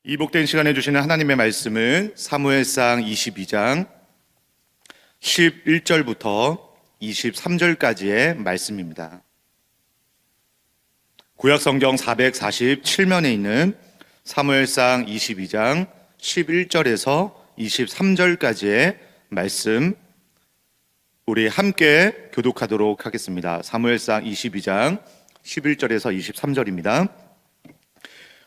이 복된 시간에 주시는 하나님의 말씀은 사무엘상 22장 11절부터 23절까지의 말씀입니다. 구약성경 447면에 있는 사무엘상 22장 11절에서 23절까지의 말씀, 우리 함께 교독하도록 하겠습니다. 사무엘상 22장 11절에서 23절입니다.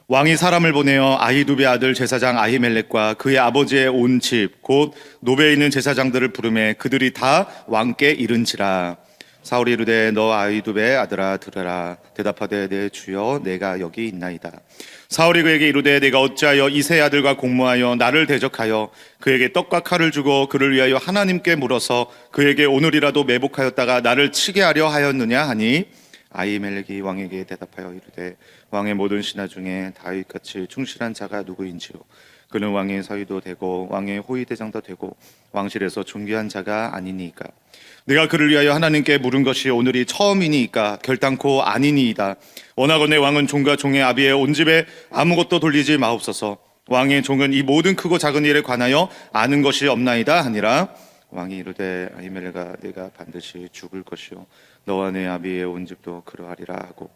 왕이 사람을 보내어 아히두베 아들 제사장 아히멜렉과 그의 아버지의 온 집 곧 노베에 있는 제사장들을 부르매 그들이 다 왕께 이른지라. 사울이 이르되 너 아히두베 아들아 들으라. 대답하되 내 주여 내가 여기 있나이다. 사울이 그에게 이르되 내가 어찌하여 이새의 아들과 공모하여 나를 대적하여 그에게 떡과 칼을 주고 그를 위하여 하나님께 물어서 그에게 오늘이라도 매복하였다가 나를 치게 하려 하였느냐 하니, 아히멜렉이 왕에게 대답하여 이르되 왕의 모든 신하 중에 다윗같이 충실한 자가 누구인지요? 그는 왕의 서유도 되고 왕의 호위대장도 되고 왕실에서 존귀한 자가 아니니까. 내가 그를 위하여 하나님께 물은 것이 오늘이 처음이니까 결단코 아니니이다. 원하건대 왕은 종과 종의 아비의 온 집에 아무것도 돌리지 마옵소서. 왕의 종은 이 모든 크고 작은 일에 관하여 아는 것이 없나이다 하니라. 왕이 이르되 아히멜렉아 네가 반드시 죽을 것이요 너와 내 아비의 온 집도 그러하리라 하고,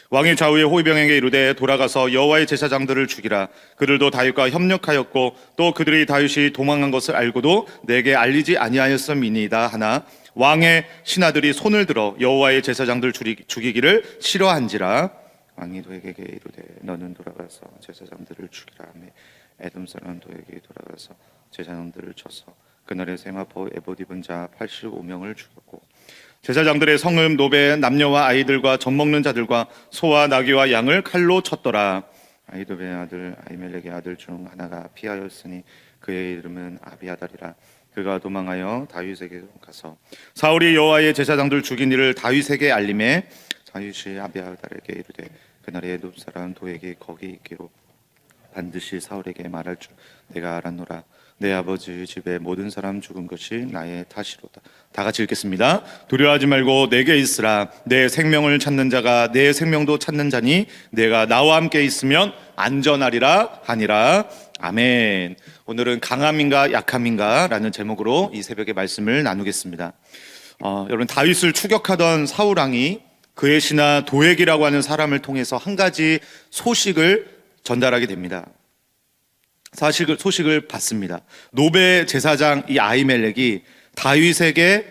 왕의 좌우의 호위병에게 이르되 돌아가서 여호와의 제사장들을 죽이라. 그들도 다윗과 협력하였고 또 그들이 다윗이 도망한 것을 알고도 내게 알리지 아니하였음이니이다 하나, 왕의 신하들이 손을 들어 여호와의 제사장들 죽이기를 싫어한지라. 왕이 도에게 이르되 너는 돌아가서 제사장들을 죽이라 하며 에돔 사람 도에게 돌아가서 제사장들을 쳐서 그날에 세마포 에봇 입은 자 85명을 죽였고, 제사장들의 성읍 노베 남녀와 아이들과 젖 먹는 자들과 소와 나귀와 양을 칼로 쳤더라. 아히두베의 아들 아히멜렉의 아들 중 하나가 피하였으니 그의 이름은 아비아달이라. 그가 도망하여 다윗에게 가서 사울이 여호와의 제사장들 죽인 일을 다윗에게 알림해 다윗이 아비아달에게 이르되 그날에 에돔 사람 도에게 거기 있기로 반드시 사울에게 말할 줄 내가 알았노라. 내 아버지 집에 모든 사람 죽은 것이 나의 탓이로다. 다 같이 읽겠습니다. 두려워하지 말고 내게 있으라. 내 생명을 찾는 자가 내 생명도 찾는 자니 내가 나와 함께 있으면 안전하리라 하니라. 아멘. 오늘은 강함인가 약함인가 라는 제목으로 이 새벽에 말씀을 나누겠습니다. 여러분, 다윗을 추격하던 사울왕이 그의 신하 도액이라고 하는 사람을 통해서 한 가지 소식을 전달하게 됩니다. 소식을 받습니다. 노베 제사장 이 아히멜렉이 다윗에게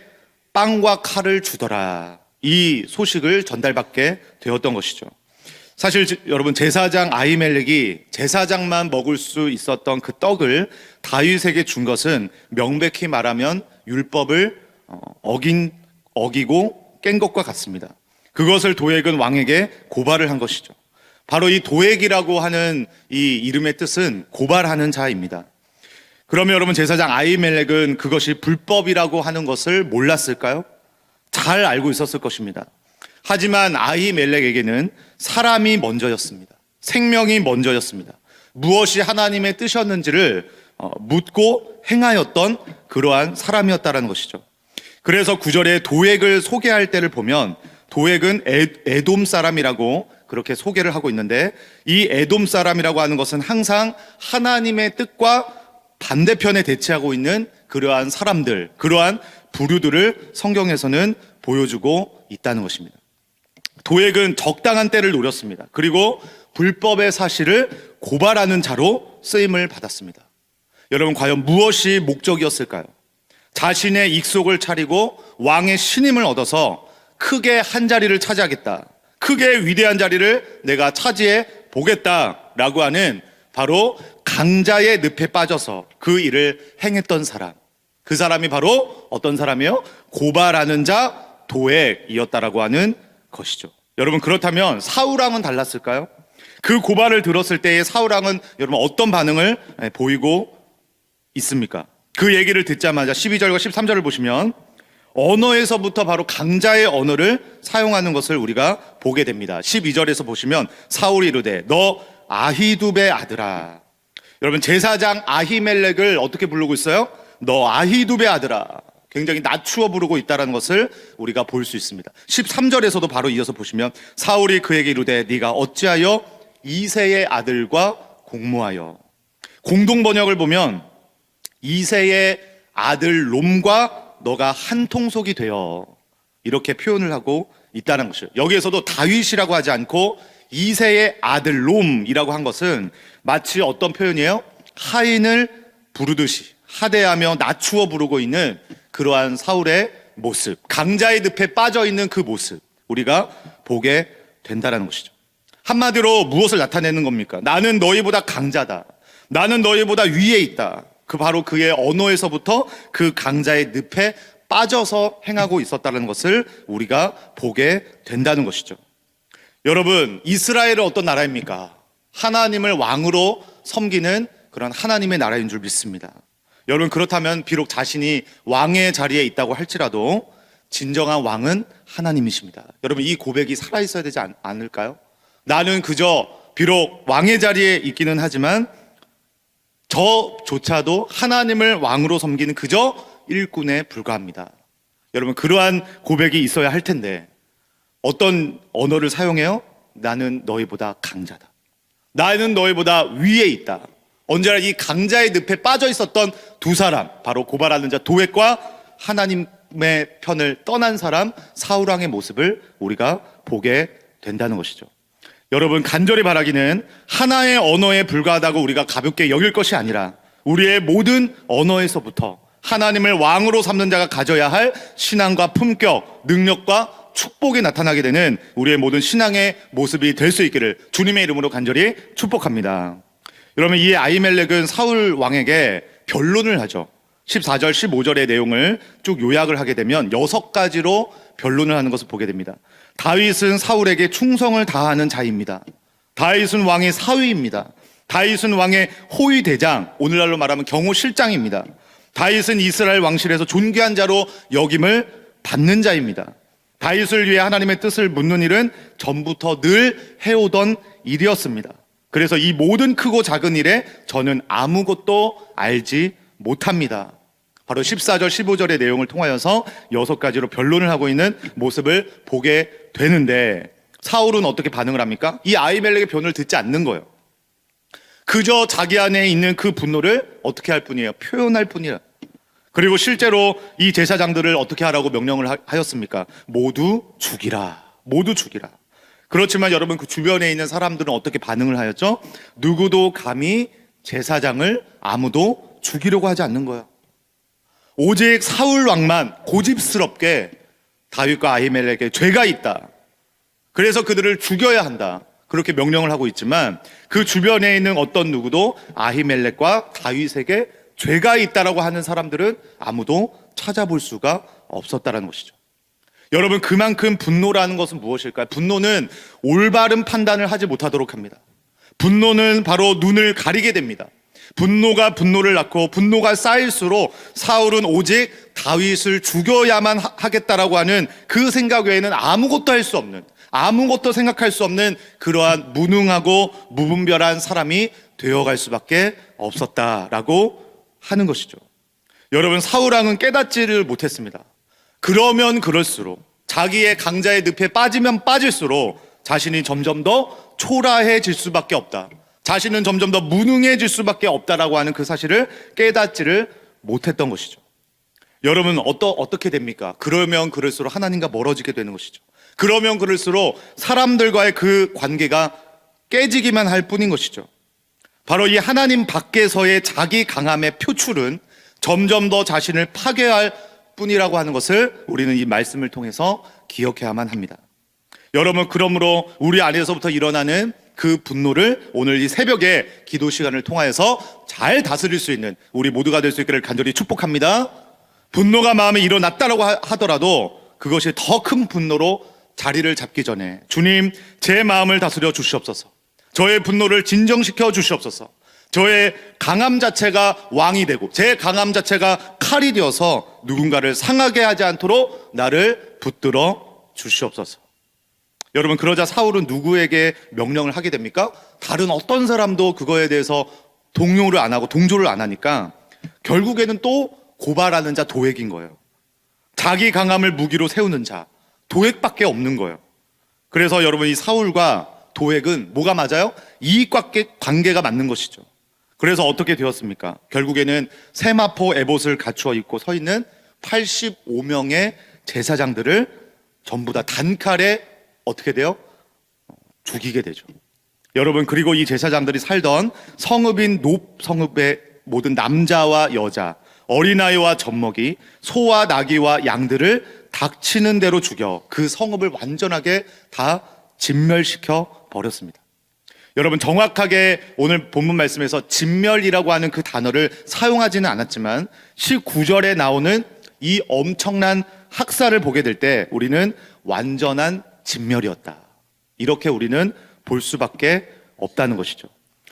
빵과 칼을 주더라. 이 소식을 전달받게 되었던 것이죠. 사실 여러분, 제사장 아히멜렉이 제사장만 먹을 수 있었던 그 떡을 다윗에게 준 것은 명백히 말하면 율법을 어기고 깬 것과 같습니다. 그것을 도액은 왕에게 고발을 한 것이죠. 바로 이 도액이라고 하는 이 이름의 뜻은 고발하는 자입니다. 그러면 여러분, 제사장 아히멜렉은 그것이 불법이라고 하는 것을 몰랐을까요? 잘 알고 있었을 것입니다. 하지만 아히멜렉에게는 사람이 먼저였습니다. 생명이 먼저였습니다. 무엇이 하나님의 뜻이었는지를 묻고 행하였던 그러한 사람이었다는 것이죠. 그래서 9절에 도액을 소개할 때를 보면 도액은 에돔 사람이라고 그렇게 소개를 하고 있는데, 이 에돔 사람이라고 하는 것은 항상 하나님의 뜻과 반대편에 대치하고 있는 그러한 사람들, 그러한 부류들을 성경에서는 보여주고 있다는 것입니다. 도액은 적당한 때를 노렸습니다. 그리고 불법의 사실을 고발하는 자로 쓰임을 받았습니다. 여러분, 과연 무엇이 목적이었을까요? 자신의 익속을 차리고 왕의 신임을 얻어서 크게 한 자리를 차지하겠다, 크게 위대한 자리를 내가 차지해 보겠다라고 하는 바로 강자의 늪에 빠져서 그 일을 행했던 사람, 그 사람이 바로 어떤 사람이요? 고발하는 자 도액이었다라고 하는 것이죠. 여러분, 그렇다면 사울왕은 달랐을까요? 그 고발을 들었을 때의 사울왕은 여러분 어떤 반응을 보이고 있습니까? 그 얘기를 듣자마자 12절과 13절을 보시면 언어에서부터 바로 강자의 언어를 사용하는 것을 우리가 보게 됩니다. 12절에서 보시면 사울이 이르되 너 아히두베 아들아. 여러분, 제사장 아히멜렉을 어떻게 부르고 있어요? 너 아히두베 아들아. 굉장히 낮추어 부르고 있다는 것을 우리가 볼 수 있습니다. 13절에서도 바로 이어서 보시면 사울이 그에게 이르되 네가 어찌하여 이새의 아들과 공모하여. 공동 번역을 보면 이새의 아들 롬과 너가 한 통속이 되어, 이렇게 표현을 하고 있다는 것이죠. 여기에서도 다윗이라고 하지 않고 이새의 아들 롬이라고 한 것은 마치 어떤 표현이에요? 하인을 부르듯이 하대하며 낮추어 부르고 있는 그러한 사울의 모습, 강자의 늪에 빠져 있는 그 모습, 우리가 보게 된다는 것이죠. 한마디로 무엇을 나타내는 겁니까? 나는 너희보다 강자다. 나는 너희보다 위에 있다. 그 바로 그의 언어에서부터 그 강자의 늪에 빠져서 행하고 있었다는 것을 우리가 보게 된다는 것이죠. 여러분, 이스라엘은 어떤 나라입니까? 하나님을 왕으로 섬기는 그런 하나님의 나라인 줄 믿습니다. 여러분, 그렇다면 비록 자신이 왕의 자리에 있다고 할지라도 진정한 왕은 하나님이십니다. 여러분, 이 고백이 살아있어야 되지 않을까요? 나는 그저 비록 왕의 자리에 있기는 하지만 저조차도 하나님을 왕으로 섬기는 그저 일꾼에 불과합니다. 여러분, 그러한 고백이 있어야 할 텐데 어떤 언어를 사용해요? 나는 너희보다 강자다. 나는 너희보다 위에 있다. 언제나 이 강자의 늪에 빠져 있었던 두 사람, 바로 고발하는 자 도액과 하나님의 편을 떠난 사람 사울왕의 모습을 우리가 보게 된다는 것이죠. 여러분, 간절히 바라기는 하나의 언어에 불과하다고 우리가 가볍게 여길 것이 아니라 우리의 모든 언어에서부터 하나님을 왕으로 삼는 자가 가져야 할 신앙과 품격, 능력과 축복이 나타나게 되는 우리의 모든 신앙의 모습이 될 수 있기를 주님의 이름으로 간절히 축복합니다. 여러분, 이 아히멜렉은 사울 왕에게 변론을 하죠. 14절, 15절의 내용을 쭉 요약을 하게 되면 6가지로 변론을 하는 것을 보게 됩니다. 다윗은 사울에게 충성을 다하는 자입니다. 다윗은 왕의 사위입니다. 다윗은 왕의 호위 대장, 오늘날로 말하면 경호실장입니다. 다윗은 이스라엘 왕실에서 존귀한 자로 여김을 받는 자입니다. 다윗을 위해 하나님의 뜻을 묻는 일은 전부터 늘 해오던 일이었습니다. 그래서 이 모든 크고 작은 일에 저는 아무것도 알지 못합니다. 바로 14절, 15절의 내용을 통하여서 6가지로 변론을 하고 있는 모습을 보게 되는데 사울은 어떻게 반응을 합니까? 이 아히멜렉의 변을 듣지 않는 거예요. 그저 자기 안에 있는 그 분노를 어떻게 할 뿐이에요? 표현할 뿐이에요. 그리고 실제로 이 제사장들을 어떻게 하라고 명령을 하였습니까? 모두 죽이라. 모두 죽이라. 그렇지만 여러분, 그 주변에 있는 사람들은 어떻게 반응을 하였죠? 누구도 감히 제사장을 아무도 죽이려고 하지 않는 거예요. 오직 사울 왕만 고집스럽게 다윗과 아히멜렉에 죄가 있다. 그래서 그들을 죽여야 한다. 그렇게 명령을 하고 있지만 그 주변에 있는 어떤 누구도 아히멜렉과 다윗에게 죄가 있다라고 하는 사람들은 아무도 찾아볼 수가 없었다는 것이죠. 여러분, 그만큼 분노라는 것은 무엇일까요? 분노는 올바른 판단을 하지 못하도록 합니다. 분노는 바로 눈을 가리게 됩니다. 분노가 분노를 낳고 분노가 쌓일수록 사울은 오직 다윗을 죽여야만 하겠다라고 하는 그 생각 외에는 아무것도 할 수 없는, 아무것도 생각할 수 없는 그러한 무능하고 무분별한 사람이 되어갈 수밖에 없었다라고 하는 것이죠. 여러분, 사울왕은 깨닫지를 못했습니다. 그러면 그럴수록 자기의 강자의 늪에 빠지면 빠질수록 자신이 점점 더 초라해질 수밖에 없다. 자신은 점점 더 무능해질 수밖에 없다라고 하는 그 사실을 깨닫지를 못했던 것이죠. 여러분, 어떻게 됩니까? 그러면 그럴수록 하나님과 멀어지게 되는 것이죠. 그러면 그럴수록 사람들과의 그 관계가 깨지기만 할 뿐인 것이죠. 바로 이 하나님 밖에서의 자기 강함의 표출은 점점 더 자신을 파괴할 뿐이라고 하는 것을 우리는 이 말씀을 통해서 기억해야만 합니다. 여러분, 그러므로 우리 안에서부터 일어나는 그 분노를 오늘 이 새벽에 기도 시간을 통하여서 잘 다스릴 수 있는 우리 모두가 될 수 있기를 간절히 축복합니다. 분노가 마음에 일어났다라고 하더라도 그것이 더 큰 분노로 자리를 잡기 전에 주님, 제 마음을 다스려 주시옵소서. 저의 분노를 진정시켜 주시옵소서. 저의 강함 자체가 왕이 되고 제 강함 자체가 칼이 되어서 누군가를 상하게 하지 않도록 나를 붙들어 주시옵소서. 여러분, 그러자 사울은 누구에게 명령을 하게 됩니까? 다른 어떤 사람도 그거에 대해서 동요를 안 하고 동조를 안 하니까 결국에는 또 고발하는 자 도액인 거예요. 자기 강함을 무기로 세우는 자 도액밖에 없는 거예요. 그래서 여러분, 이 사울과 도액은 뭐가 맞아요? 이익 관계가 맞는 것이죠. 그래서 어떻게 되었습니까? 결국에는 세마포 에봇을 갖추어 입고 서 있는 85명의 제사장들을 전부 다 단칼에 어떻게 돼요? 죽이게 되죠. 여러분, 그리고 이 제사장들이 살던 성읍인 높 성읍의 모든 남자와 여자, 어린아이와 젖먹이, 소와 나귀와 양들을 닥치는 대로 죽여 그 성읍을 완전하게 다 진멸시켜 버렸습니다. 여러분, 정확하게 오늘 본문 말씀에서 진멸이라고 하는 그 단어를 사용하지는 않았지만 19절에 나오는 이 엄청난 학살을 보게 될 때 우리는 완전한 진멸이었다, 이렇게 우리는 볼 수밖에 없다는 것이죠.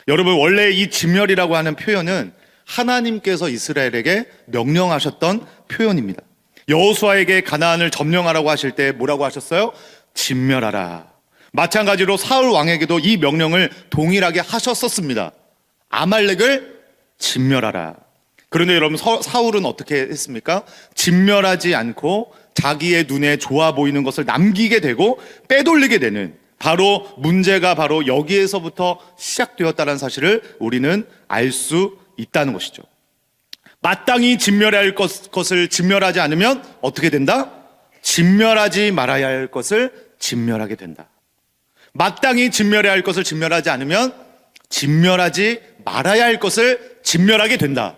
여러분, 원래 이 진멸이라고 하는 표현은 하나님께서 이스라엘에게 명령하셨던 표현입니다. 여호수아에게 가나안을 점령하라고 하실 때 뭐라고 하셨어요? 진멸하라. 마찬가지로 사울 왕에게도 이 명령을 동일하게 하셨었습니다. 아말렉을 진멸하라. 그런데 여러분, 사울은 어떻게 했습니까? 진멸하지 않고 자기의 눈에 좋아 보이는 것을 남기게 되고 빼돌리게 되는, 바로 문제가 바로 여기에서부터 시작되었다는 사실을 우리는 알 수 있다는 것이죠. 마땅히 진멸해야 할 것을 진멸하지 않으면 어떻게 된다? 진멸하지 말아야 할 것을 진멸하게 된다. 마땅히 진멸해야 할 것을 진멸하지 않으면 진멸하지 말아야 할 것을 진멸하게 된다.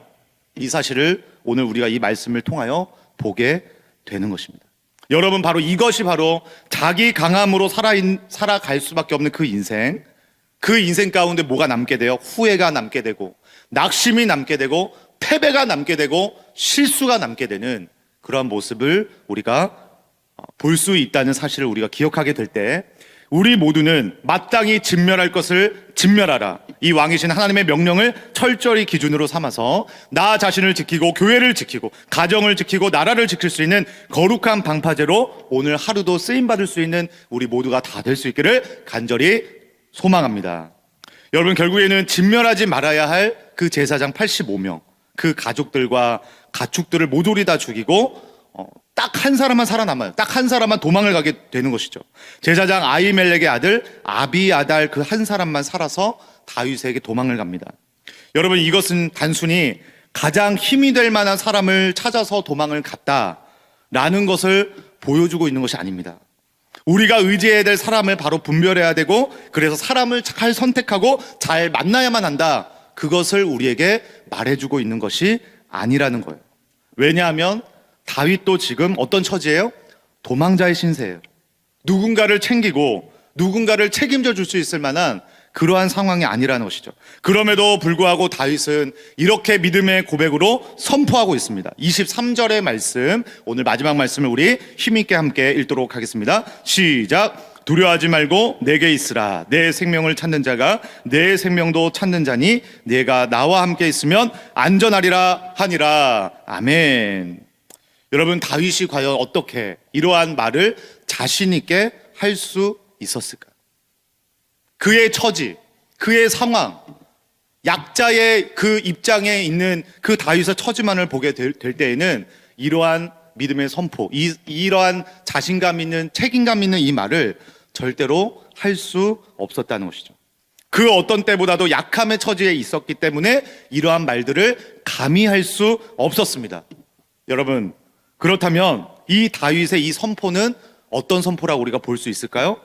이 사실을 오늘 우리가 이 말씀을 통하여 보게 되는 것입니다. 여러분, 바로 이것이 바로 자기 강함으로 살아갈 수밖에 없는 그 인생 가운데 뭐가 남게 돼요? 후회가 남게 되고, 낙심이 남게 되고, 패배가 남게 되고, 실수가 남게 되는 그러한 모습을 우리가 볼 수 있다는 사실을 우리가 기억하게 될 때, 우리 모두는 마땅히 진멸할 것을 진멸하라, 이 왕이신 하나님의 명령을 철저히 기준으로 삼아서 나 자신을 지키고 교회를 지키고 가정을 지키고 나라를 지킬 수 있는 거룩한 방파제로 오늘 하루도 쓰임받을 수 있는 우리 모두가 다 될 수 있기를 간절히 소망합니다. 여러분, 결국에는 진멸하지 말아야 할 그 제사장 85명, 그 가족들과 가축들을 모조리 다 죽이고 딱 한 사람만 살아남아요. 딱 한 사람만 도망을 가게 되는 것이죠. 제사장 아히멜렉의 아들 아비아달 그 한 사람만 살아서 다윗에게 도망을 갑니다. 여러분, 이것은 단순히 가장 힘이 될 만한 사람을 찾아서 도망을 갔다라는 것을 보여주고 있는 것이 아닙니다. 우리가 의지해야 될 사람을 바로 분별해야 되고, 그래서 사람을 잘 선택하고 잘 만나야만 한다, 그것을 우리에게 말해주고 있는 것이 아니라는 거예요. 왜냐하면 다윗도 지금 어떤 처지예요? 도망자의 신세예요. 누군가를 챙기고 누군가를 책임져 줄 수 있을 만한 그러한 상황이 아니라는 것이죠. 그럼에도 불구하고 다윗은 이렇게 믿음의 고백으로 선포하고 있습니다. 23절의 말씀, 오늘 마지막 말씀을 우리 힘있게 함께 읽도록 하겠습니다. 시작. 두려워하지 말고 내게 있으라. 내 생명을 찾는 자가 내 생명도 찾는 자니 내가 나와 함께 있으면 안전하리라 하니라. 아멘. 여러분, 다윗이 과연 어떻게 이러한 말을 자신 있게 할 수 있었을까? 그의 처지, 그의 상황, 약자의 그 입장에 있는 그 다윗의 처지만을 보게 될 때에는 이러한 믿음의 선포, 이러한 자신감 있는, 책임감 있는 이 말을 절대로 할 수 없었다는 것이죠. 그 어떤 때보다도 약함의 처지에 있었기 때문에 이러한 말들을 감히 할 수 없었습니다. 여러분, 그렇다면 이 다윗의 이 선포는 어떤 선포라고 우리가 볼 수 있을까요?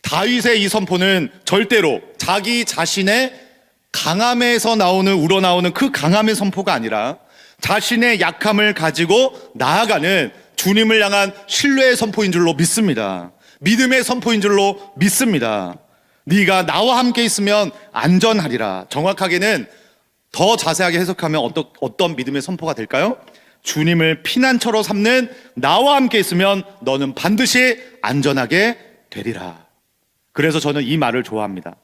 다윗의 이 선포는 절대로 자기 자신의 강함에서 우러나오는 그 강함의 선포가 아니라 자신의 약함을 가지고 나아가는 주님을 향한 신뢰의 선포인 줄로 믿습니다. 믿음의 선포인 줄로 믿습니다. 네가 나와 함께 있으면 안전하리라. 정확하게는 더 자세하게 해석하면 어떤 믿음의 선포가 될까요? 주님을 피난처로 삼는 나와 함께 있으면 너는 반드시 안전하게 되리라. 그래서 저는 이 말을 좋아합니다.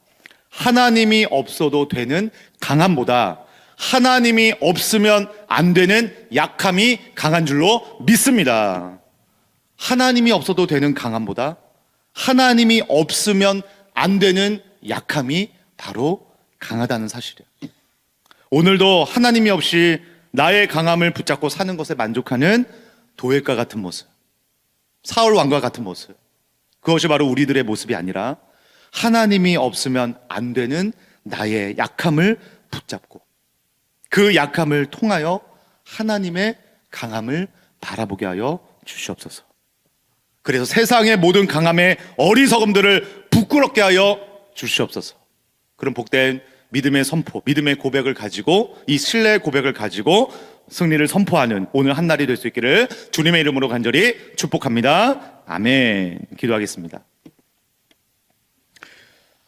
하나님이 없어도 되는 강함보다 하나님이 없으면 안 되는 약함이 강한 줄로 믿습니다. 하나님이 없어도 되는 강함보다 하나님이 없으면 안 되는 약함이 바로 강하다는 사실이에요. 오늘도 하나님이 없이 나의 강함을 붙잡고 사는 것에 만족하는 도액과 같은 모습, 사울 왕과 같은 모습, 그것이 바로 우리들의 모습이 아니라 하나님이 없으면 안 되는 나의 약함을 붙잡고 그 약함을 통하여 하나님의 강함을 바라보게 하여 주시옵소서. 그래서 세상의 모든 강함의 어리석음들을 부끄럽게 하여 주시옵소서. 그런 복된 믿음의 선포, 믿음의 고백을 가지고, 이 신뢰의 고백을 가지고 승리를 선포하는 오늘 한 날이 될 수 있기를 주님의 이름으로 간절히 축복합니다. 아멘. 기도하겠습니다.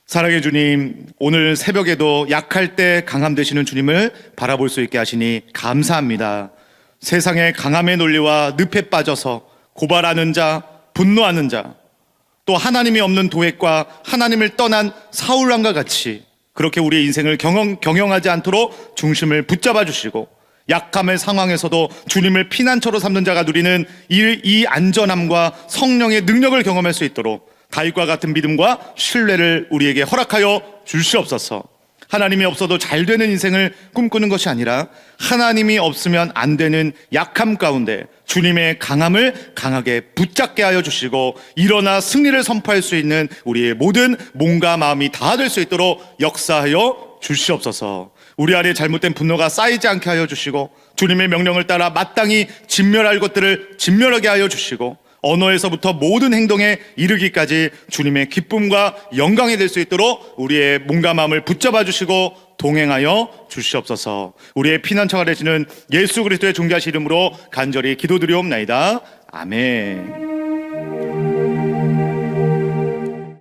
사랑의 주님, 오늘 새벽에도 약할 때 강함 되시는 주님을 바라볼 수 있게 하시니 감사합니다. 세상의 강함의 논리와 늪에 빠져서 고발하는 자, 분노하는 자, 또 하나님이 없는 도액과 하나님을 떠난 사울왕과 같이 그렇게 우리의 인생을 경영하지 않도록 중심을 붙잡아 주시고, 약함의 상황에서도 주님을 피난처로 삼는 자가 누리는 이 안전함과 성령의 능력을 경험할 수 있도록 다윗과 같은 믿음과 신뢰를 우리에게 허락하여 주시옵소서. 하나님이 없어도 잘 되는 인생을 꿈꾸는 것이 아니라 하나님이 없으면 안 되는 약함 가운데 주님의 강함을 강하게 붙잡게 하여 주시고, 일어나 승리를 선포할 수 있는 우리의 모든 몸과 마음이 다 될 수 있도록 역사하여 주시옵소서. 우리 안에 잘못된 분노가 쌓이지 않게 하여 주시고, 주님의 명령을 따라 마땅히 진멸할 것들을 진멸하게 하여 주시고, 언어에서부터 모든 행동에 이르기까지 주님의 기쁨과 영광이 될 수 있도록 우리의 몸과 마음을 붙잡아 주시고 동행하여 주시옵소서. 우리의 피난처가 되시는 예수 그리스도의 존귀하신 이름으로 간절히 기도드리옵나이다. 아멘.